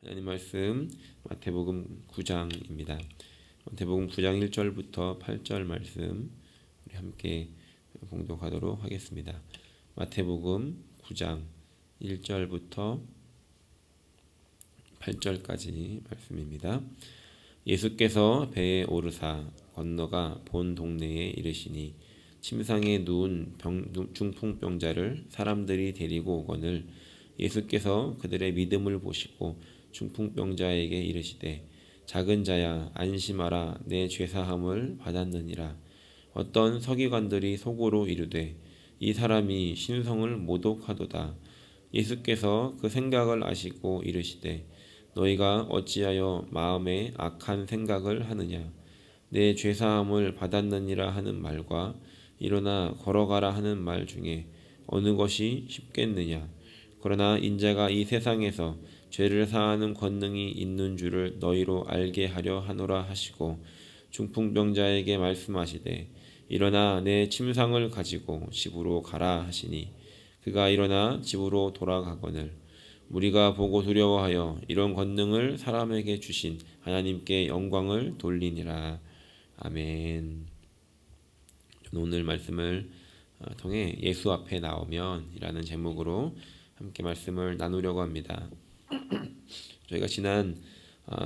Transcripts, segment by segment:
하나님 말씀 마태복음 9장입니다. 마태복음 9장 1절부터 8절 말씀 우리 함께 봉독하도록 하겠습니다. 마태복음 9장 1절부터 8절까지 말씀입니다. 예수께서 배에 오르사 건너가 본 동네에 이르시니 침상에 누운 중풍병자를 사람들이 데리고 오거늘 예수께서 그들의 믿음을 보시고 중풍병자에게 이르시되 작은 자야 안심하라 내 죄사함을 받았느니라. 어떤 서기관들이 속으로 이르되 이 사람이 신성을 모독하도다. 예수께서 그 생각을 아시고 이르시되 너희가 어찌하여 마음에 악한 생각을 하느냐. 내 죄사함을 받았느니라 하는 말과 일어나 걸어가라 하는 말 중에 어느 것이 쉽겠느냐. 그러나 인자가 이 세상에서 죄를 사하는 권능이 있는 줄을 너희로 알게 하려 하노라 하시고 중풍병자에게 말씀하시되 일어나 내 침상을 가지고 집으로 가라 하시니 그가 일어나 집으로 돌아가거늘 무리가 보고 두려워하여 이런 권능을 사람에게 주신 하나님께 영광을 돌리니라. 아멘. 오늘 말씀을 통해 예수 앞에 나오면 이라는 제목으로 함께 말씀을 나누려고 합니다. 저희가 지난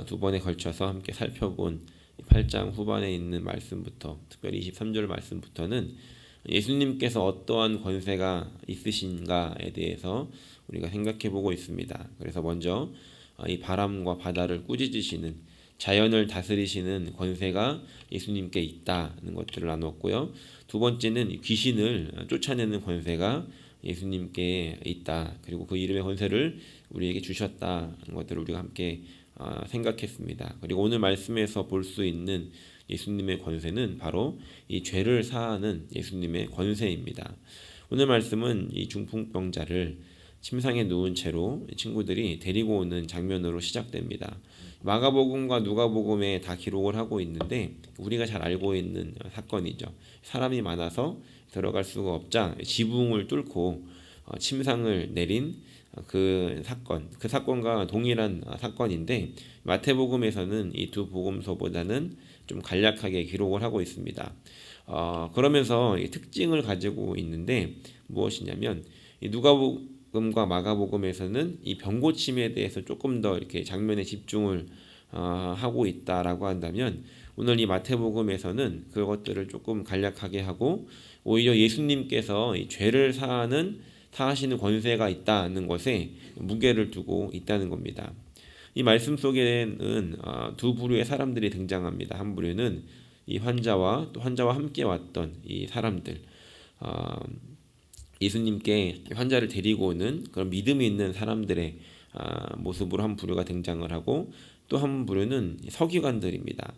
두 번에 걸쳐서 함께 살펴본 8장 후반에 있는 말씀부터 특별히 23절 말씀부터는 예수님께서 어떠한 권세가 있으신가에 대해서 우리가 생각해 보고 있습니다. 그래서 먼저 이 바람과 바다를 꾸짖으시는 자연을 다스리시는 권세가 예수님께 있다는 것들을 나눴고요. 두 번째는 귀신을 쫓아내는 권세가 예수님께 있다. 그리고 그 이름의 권세를 우리에게 주셨다는 것들을 우리가 함께 생각했습니다. 그리고 오늘 말씀에서 볼 수 있는 예수님의 권세는 바로 이 죄를 사하는 예수님의 권세입니다. 오늘 말씀은 이 중풍병자를 침상에 누운 채로 친구들이 데리고 오는 장면으로 시작됩니다. 마가복음과 누가복음에 다 기록을 하고 있는데 우리가 잘 알고 있는 사건이죠. 사람이 많아서 들어갈 수가 없자 지붕을 뚫고 침상을 내린 그 사건과 동일한 사건인데 마태복음에서는 이 두 복음서보다는 좀 간략하게 기록을 하고 있습니다. 그러면서 이 특징을 가지고 있는데 무엇이냐면 이 누가복음과 마가복음에서는 이 병고침에 대해서 조금 더 이렇게 장면에 집중을 하고 있다라고 한다면 오늘 이 마태복음에서는 그것들을 조금 간략하게 하고 오히려 예수님께서 이 죄를 사하시는 권세가 있다는 것에 무게를 두고 있다는 겁니다. 이 말씀 속에는 두 부류의 사람들이 등장합니다. 한 부류는 이 환자와 또 환자와 함께 왔던 이 사람들, 예수님께 환자를 데리고 오는 그런 믿음이 있는 사람들의 모습으로 한 부류가 등장을 하고 또 한 부류는 서기관들입니다.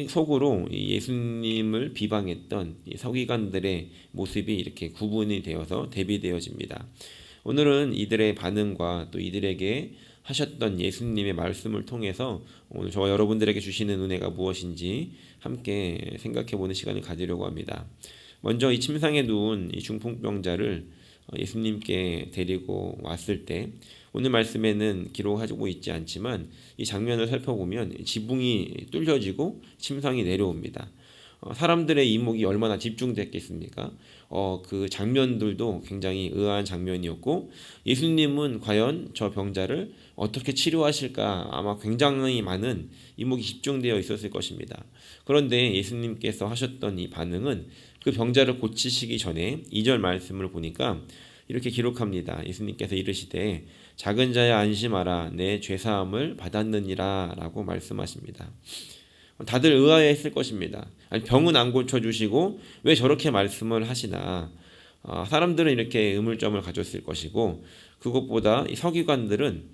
속으로 예수님을 비방했던 서기관들의 모습이 이렇게 구분이 되어서 대비되어집니다. 오늘은 이들의 반응과 또 이들에게 하셨던 예수님의 말씀을 통해서 오늘 저와 여러분들에게 주시는 은혜가 무엇인지 함께 생각해보는 시간을 가지려고 합니다. 먼저 이 침상에 누운 이 중풍병자를 예수님께 데리고 왔을 때 오늘 말씀에는 기록하고 있지 않지만 이 장면을 살펴보면 지붕이 뚫려지고 침상이 내려옵니다. 사람들의 이목이 얼마나 집중됐겠습니까? 그 장면들도 굉장히 의아한 장면이었고 예수님은 과연 저 병자를 어떻게 치료하실까 아마 굉장히 많은 이목이 집중되어 있었을 것입니다. 그런데 예수님께서 하셨던 이 반응은 그 병자를 고치시기 전에 2절 말씀을 보니까 이렇게 기록합니다. 예수님께서 이르시되 작은 자야 안심하라 내 죄사함을 받았느니라 라고 말씀하십니다. 다들 의아해했을 것입니다. 아니, 병은 안 고쳐주시고 왜 저렇게 말씀을 하시나. 사람들은 이렇게 의문점을 가졌을 것이고 그것보다 이 서기관들은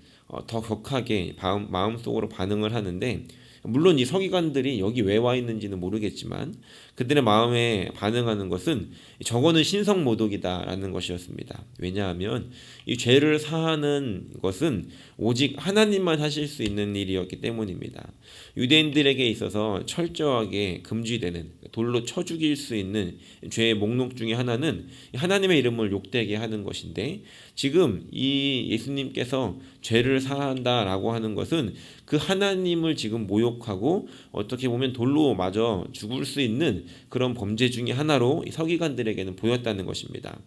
더 격하게 마음속으로 반응을 하는데 물론 이 서기관들이 여기 왜 와 있는지는 모르겠지만 그들의 마음에 반응하는 것은 저거는 신성모독이다라는 것이었습니다. 왜냐하면 이 죄를 사하는 것은 오직 하나님만 하실 수 있는 일이었기 때문입니다. 유대인들에게 있어서 철저하게 금지되는 돌로 쳐 죽일 수 있는 죄의 목록 중에 하나는 하나님의 이름을 욕되게 하는 것인데 지금 이 예수님께서 죄를 사한다라고 하는 것은 그 하나님을 지금 모욕하고 어떻게 보면 돌로 맞아 죽을 수 있는 그런 범죄 중에 하나로 이 서기관들에게는 보였다는 것입니다.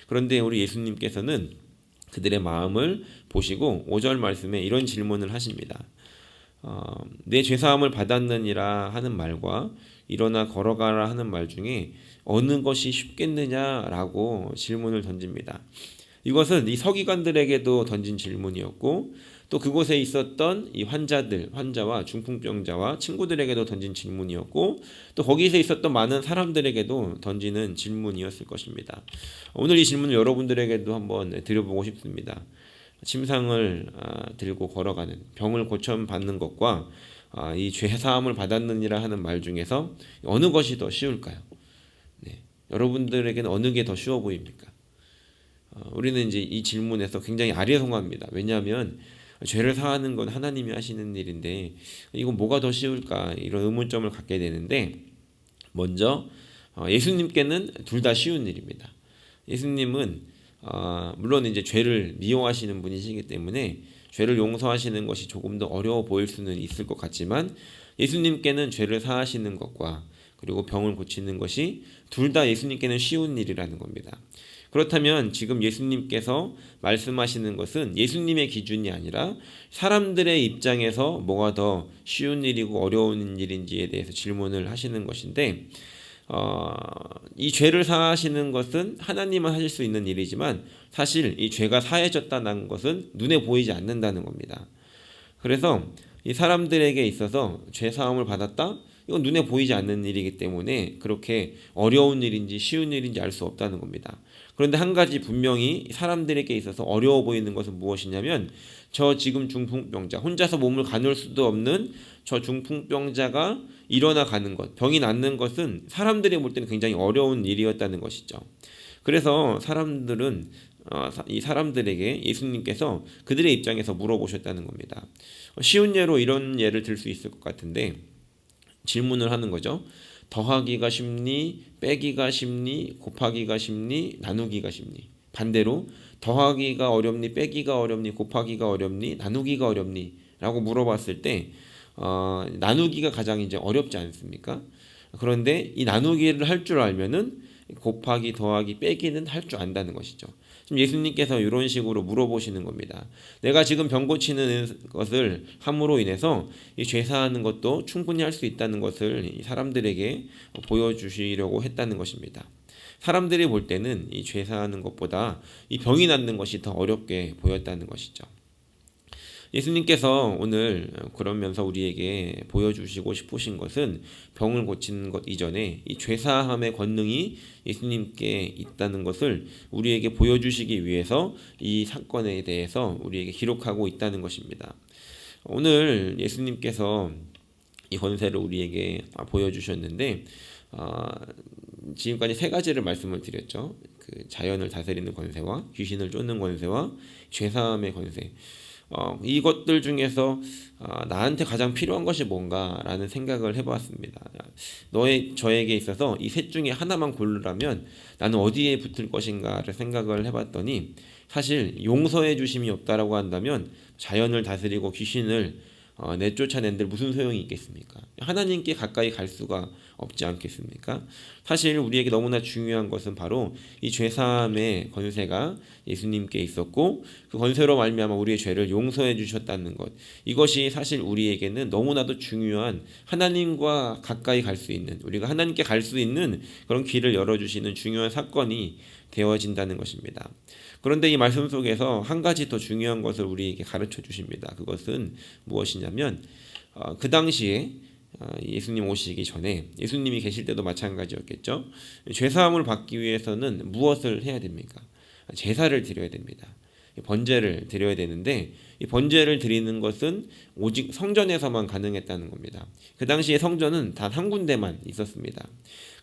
그런데 우리 예수님께서는 그들의 마음을 보시고 5절 말씀에 이런 질문을 하십니다. 내 죄사함을 받았느니라 하는 말과 일어나 걸어가라 하는 말 중에 어느 것이 쉽겠느냐라고 질문을 던집니다. 이것은 이 서기관들에게도 던진 질문이었고 또 그곳에 있었던 이 환자와 중풍병자와 친구들에게도 던진 질문이었고 또 거기서 있었던 많은 사람들에게도 던지는 질문이었을 것입니다. 오늘 이 질문을 여러분들에게도 한번 드려보고 싶습니다. 침상을 들고 걸어가는 병을 고쳐받는 것과 이 죄사함을 받았느니라 하는 말 중에서 어느 것이 더 쉬울까요? 네. 여러분들에게는 어느 게 더 쉬워 보입니까? 우리는 이제 이 질문에서 굉장히 아리송합니다. 왜냐하면 죄를 사하는 건 하나님이 하시는 일인데 이건 뭐가 더 쉬울까 이런 의문점을 갖게 되는데 먼저 예수님께는 둘 다 쉬운 일입니다. 예수님은 물론 이제 죄를 미워하시는 분이시기 때문에 죄를 용서하시는 것이 조금 더 어려워 보일 수는 있을 것 같지만 예수님께는 죄를 사하시는 것과 그리고 병을 고치는 것이 둘 다 예수님께는 쉬운 일이라는 겁니다. 그렇다면 지금 예수님께서 말씀하시는 것은 예수님의 기준이 아니라 사람들의 입장에서 뭐가 더 쉬운 일이고 어려운 일인지에 대해서 질문을 하시는 것인데 이 죄를 사하시는 것은 하나님은 하실 수 있는 일이지만 사실 이 죄가 사해졌다는 것은 눈에 보이지 않는다는 겁니다. 그래서 이 사람들에게 있어서 죄 사함을 받았다? 이건 눈에 보이지 않는 일이기 때문에 그렇게 어려운 일인지 쉬운 일인지 알 수 없다는 겁니다. 그런데 한 가지 분명히 사람들에게 있어서 어려워 보이는 것은 무엇이냐면 저 지금 중풍병자, 혼자서 몸을 가눌 수도 없는 저 중풍병자가 일어나 가는 것, 병이 낫는 것은 사람들이 볼 때는 굉장히 어려운 일이었다는 것이죠. 그래서 사람들은 이 사람들에게 예수님께서 그들의 입장에서 물어보셨다는 겁니다. 쉬운 예로 이런 예를 들 수 있을 것 같은데 질문을 하는 거죠. 더하기가 쉽니? 빼기가 쉽니? 곱하기가 쉽니? 나누기가 쉽니? 반대로 더하기가 어렵니? 빼기가 어렵니? 곱하기가 어렵니? 나누기가 어렵니? 라고 물어봤을 때 나누기가 가장 이제 어렵지 않습니까? 그런데 이 나누기를 할 줄 알면은 곱하기, 더하기, 빼기는 할 줄 안다는 것이죠. 지금 예수님께서 이런 식으로 물어보시는 겁니다. 내가 지금 병 고치는 것을 함으로 인해서 이 죄사하는 것도 충분히 할 수 있다는 것을 사람들에게 보여주시려고 했다는 것입니다. 사람들이 볼 때는 이 죄사하는 것보다 이 병이 낫는 것이 더 어렵게 보였다는 것이죠. 예수님께서 오늘 그러면서 우리에게 보여주시고 싶으신 것은 병을 고치는 것 이전에 이 죄사함의 권능이 예수님께 있다는 것을 우리에게 보여주시기 위해서 이 사건에 대해서 우리에게 기록하고 있다는 것입니다. 오늘 예수님께서 이 권세를 우리에게 보여주셨는데 지금까지 세 가지를 말씀을 드렸죠. 그 자연을 다스리는 권세와 귀신을 쫓는 권세와 죄사함의 권세. 이것들 중에서 나한테 가장 필요한 것이 뭔가라는 생각을 해보았습니다. 저에게 있어서 이 셋 중에 하나만 고르라면 나는 어디에 붙을 것인가를 생각을 해봤더니 사실 용서해 주심이 없다라고 한다면 자연을 다스리고 귀신을 내쫓아낸들 무슨 소용이 있겠습니까? 하나님께 가까이 갈 수가 없지 않겠습니까? 사실 우리에게 너무나 중요한 것은 바로 이 죄사함의 권세가 예수님께 있었고 그 권세로 말미암아 우리의 죄를 용서해 주셨다는 것, 이것이 사실 우리에게는 너무나도 중요한 하나님과 가까이 갈 수 있는, 우리가 하나님께 갈 수 있는 그런 길을 열어주시는 중요한 사건이 되어진다는 것입니다. 그런데 이 말씀 속에서 한 가지 더 중요한 것을 우리에게 가르쳐 주십니다. 그것은 무엇이냐면 그 당시에 예수님 오시기 전에, 예수님이 계실 때도 마찬가지였겠죠. 죄사함을 받기 위해서는 무엇을 해야 됩니까? 제사를 드려야 됩니다. 번제를 드려야 되는데 이 번제를 드리는 것은 오직 성전에서만 가능했다는 겁니다. 그 당시에 성전은 단 한 군데만 있었습니다.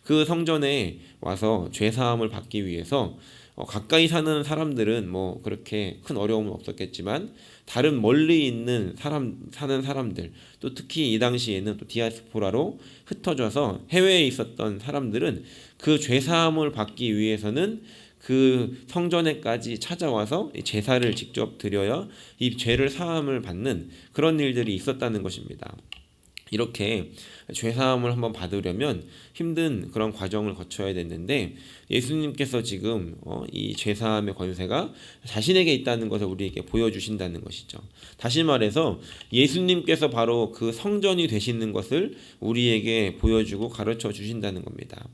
그 성전에 와서 죄사함을 받기 위해서 가까이 사는 사람들은 뭐 그렇게 큰 어려움은 없었겠지만 다른 멀리 있는 사는 사람들, 또 특히 이 당시에는 또 디아스포라로 흩어져서 해외에 있었던 사람들은 그 죄사함을 받기 위해서는 그 성전에까지 찾아와서 제사를 직접 드려야 이 죄를 사함을 받는 그런 일들이 있었다는 것입니다. 이렇게 죄사함을 한번 받으려면 힘든 그런 과정을 거쳐야 됐는데 예수님께서 지금 이 죄사함의 권세가 자신에게 있다는 것을 우리에게 보여주신다는 것이죠. 다시 말해서 예수님께서 바로 그 성전이 되시는 것을 우리에게 보여주고 가르쳐 주신다는 겁니다.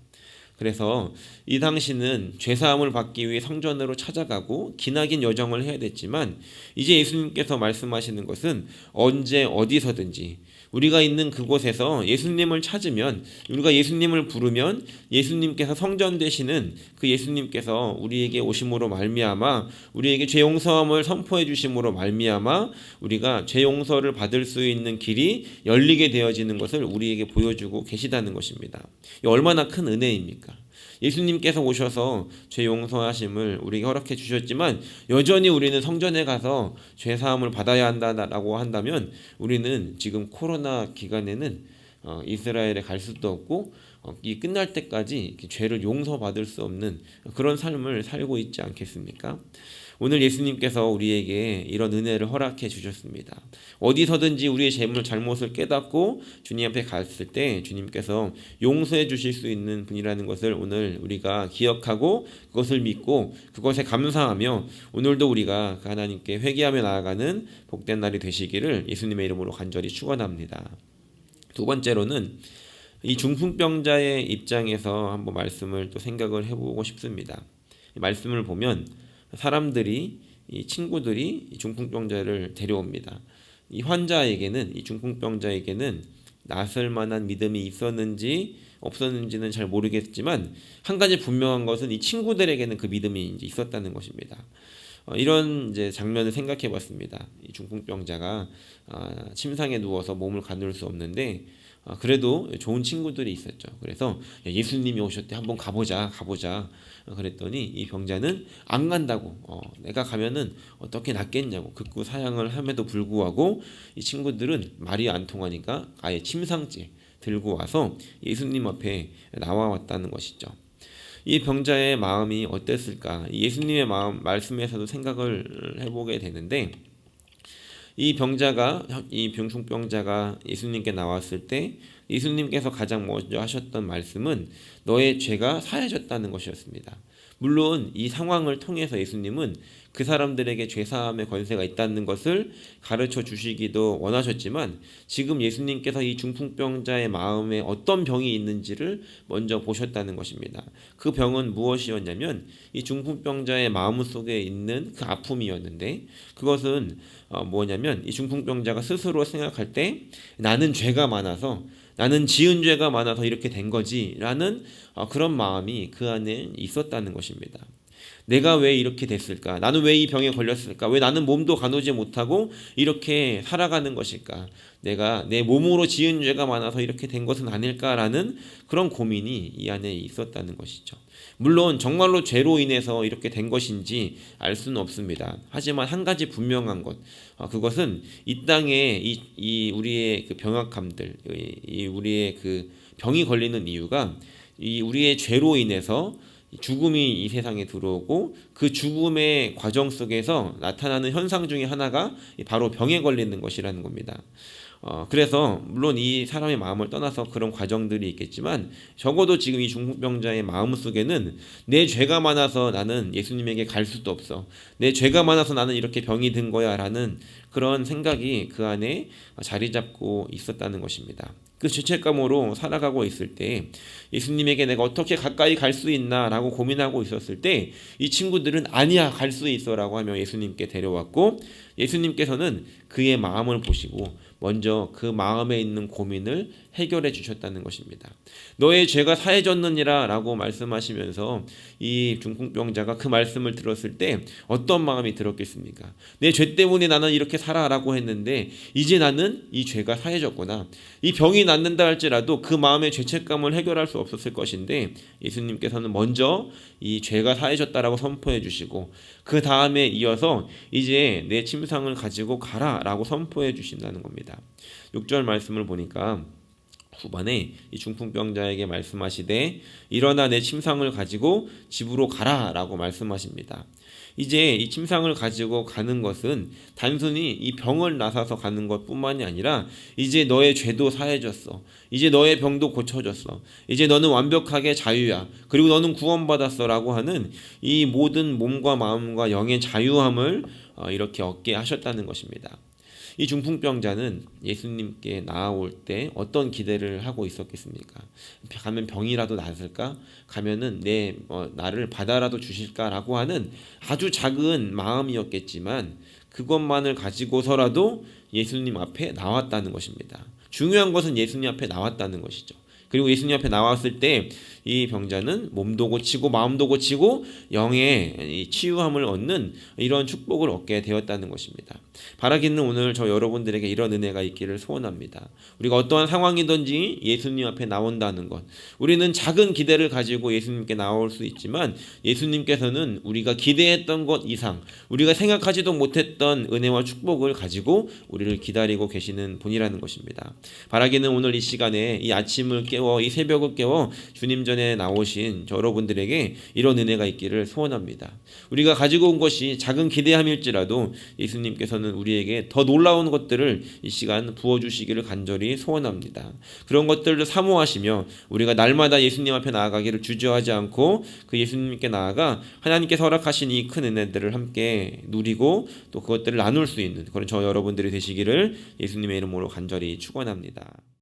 그래서 이 당시는 죄사함을 받기 위해 성전으로 찾아가고 기나긴 여정을 해야 됐지만 이제 예수님께서 말씀하시는 것은 언제 어디서든지 우리가 있는 그곳에서 예수님을 찾으면, 우리가 예수님을 부르면 예수님께서 성전 되시는 그 예수님께서 우리에게 오심으로 말미암아 우리에게 죄 용서함을 선포해 주심으로 말미암아 우리가 죄 용서를 받을 수 있는 길이 열리게 되어지는 것을 우리에게 보여주고 계시다는 것입니다. 얼마나 큰 은혜입니까? 예수님께서 오셔서 죄 용서하심을 우리에게 허락해 주셨지만 여전히 우리는 성전에 가서 죄 사함을 받아야 한다라고 한다면 우리는 지금 코로나 기간에는 이스라엘에 갈 수도 없고 이 끝날 때까지 죄를 용서받을 수 없는 그런 삶을 살고 있지 않겠습니까? 오늘 예수님께서 우리에게 이런 은혜를 허락해 주셨습니다. 어디서든지 우리의 잘못을 깨닫고 주님 앞에 갔을 때 주님께서 용서해 주실 수 있는 분이라는 것을 오늘 우리가 기억하고 그것을 믿고 그것에 감사하며 오늘도 우리가 그 하나님께 회개하며 나아가는 복된 날이 되시기를 예수님의 이름으로 간절히 축원합니다. 두 번째로는 이 중풍병자의 입장에서 한번 말씀을 또 생각을 해보고 싶습니다. 이 말씀을 보면 사람들이, 이 친구들이 이 중풍병자를 데려옵니다. 이 환자에게는, 이 중풍병자에게는 나설 만한 믿음이 있었는지 없었는지는 잘 모르겠지만 한 가지 분명한 것은 이 친구들에게는 그 믿음이 이제 있었다는 것입니다. 이런 이제 장면을 생각해 봤습니다. 이 중풍병자가 침상에 누워서 몸을 가눌 수 없는데 그래도 좋은 친구들이 있었죠. 그래서 예수님이 오셨대, 한번 가보자. 그랬더니 이 병자는 안 간다고, 내가 가면은 어떻게 낫겠냐고 극구 사양을 함에도 불구하고 이 친구들은 말이 안 통하니까 아예 침상째 들고 와서 예수님 앞에 나와왔다는 것이죠. 이 병자의 마음이 어땠을까? 예수님의 말씀에서도 생각을 해보게 되는데 이 중풍병자가 예수님께 나왔을 때 예수님께서 가장 먼저 하셨던 말씀은 너의 죄가 사해졌다는 것이었습니다. 물론 이 상황을 통해서 예수님은 그 사람들에게 죄사함의 권세가 있다는 것을 가르쳐 주시기도 원하셨지만 지금 예수님께서 이 중풍병자의 마음에 어떤 병이 있는지를 먼저 보셨다는 것입니다. 그 병은 무엇이었냐면 이 중풍병자의 마음 속에 있는 그 아픔이었는데 그것은 뭐냐면 이 중풍병자가 스스로 생각할 때 나는 죄가 많아서, 나는 지은 죄가 많아서 이렇게 된 거지 라는 그런 마음이 그 안에 있었다는 것입니다. 내가 왜 이렇게 됐을까? 나는 왜 이 병에 걸렸을까? 왜 나는 몸도 가누지 못하고 이렇게 살아가는 것일까? 내가 내 몸으로 지은 죄가 많아서 이렇게 된 것은 아닐까라는 그런 고민이 이 안에 있었다는 것이죠. 물론 정말로 죄로 인해서 이렇게 된 것인지 알 수는 없습니다. 하지만 한 가지 분명한 것, 그것은 이 땅에 이 우리의 그 병약함들, 이 우리의 그 병이 걸리는 이유가 이 우리의 죄로 인해서 죽음이 이 세상에 들어오고 그 죽음의 과정 속에서 나타나는 현상 중에 하나가 바로 병에 걸리는 것이라는 겁니다. 그래서 물론 이 사람의 마음을 떠나서 그런 과정들이 있겠지만 적어도 지금 이 중풍병자의 마음 속에는 내 죄가 많아서 나는 예수님에게 갈 수도 없어, 내 죄가 많아서 나는 이렇게 병이 든 거야 라는 그런 생각이 그 안에 자리 잡고 있었다는 것입니다. 그 죄책감으로 살아가고 있을 때 예수님에게 내가 어떻게 가까이 갈 수 있나 라고 고민하고 있었을 때 이 친구들은 아니야, 갈 수 있어 라고 하며 예수님께 데려왔고 예수님께서는 그의 마음을 보시고 먼저 그 마음에 있는 고민을 해결해 주셨다는 것입니다. 너의 죄가 사해졌느니라 라고 말씀하시면서 이 중풍병자가 그 말씀을 들었을 때 어떤 마음이 들었겠습니까? 내 죄 때문에 나는 이렇게 살아라고 했는데 이제 나는 이 죄가 사해졌구나. 이 병이 낫는다 할지라도 그 마음의 죄책감을 해결할 수 없었을 것인데 예수님께서는 먼저 이 죄가 사해졌다라고 선포해 주시고 그 다음에 이어서 이제 내 침상을 가지고 가라 라고 선포해 주신다는 겁니다. 6절 말씀을 보니까 후반에 이 중풍병자에게 말씀하시되 일어나 내 침상을 가지고 집으로 가라라고 말씀하십니다. 이제 이 침상을 가지고 가는 것은 단순히 이 병을 나서서 가는 것뿐만이 아니라 이제 너의 죄도 사해졌어. 이제 너의 병도 고쳐졌어. 이제 너는 완벽하게 자유야. 그리고 너는 구원받았어라고 하는 이 모든 몸과 마음과 영의 자유함을 이렇게 얻게 하셨다는 것입니다. 이 중풍병자는 예수님께 나아올 때 어떤 기대를 하고 있었겠습니까? 가면 병이라도 낫을까? 가면은 나를 받아라도 주실까라고 하는 아주 작은 마음이었겠지만 그것만을 가지고서라도 예수님 앞에 나왔다는 것입니다. 중요한 것은 예수님 앞에 나왔다는 것이죠. 그리고 예수님 앞에 나왔을 때 이 병자는 몸도 고치고 마음도 고치고 영의 치유함을 얻는 이런 축복을 얻게 되었다는 것입니다. 바라기는 오늘 저 여러분들에게 이런 은혜가 있기를 소원합니다. 우리가 어떠한 상황이든지 예수님 앞에 나온다는 것, 우리는 작은 기대를 가지고 예수님께 나올 수 있지만 예수님께서는 우리가 기대했던 것 이상, 우리가 생각하지도 못했던 은혜와 축복을 가지고 우리를 기다리고 계시는 분이라는 것입니다. 바라기는 오늘 이 시간에 이 아침을 깨워 이 새벽을 깨워 주님 전에 나오신 여러분들에게 이런 은혜가 있기를 소원합니다. 우리가 가지고 온 것이 작은 기대함일지라도 예수님께서는 우리에게 더 놀라운 것들을 이 시간 부어주시기를 간절히 소원합니다. 그런 것들을 사모하시며 우리가 날마다 예수님 앞에 나아가기를 주저하지 않고 그 예수님께 나아가 하나님께서 허락하신 이 큰 은혜들을 함께 누리고 또 그것들을 나눌 수 있는 그런 저 여러분들이 되시기를 예수님의 이름으로 간절히 축원합니다.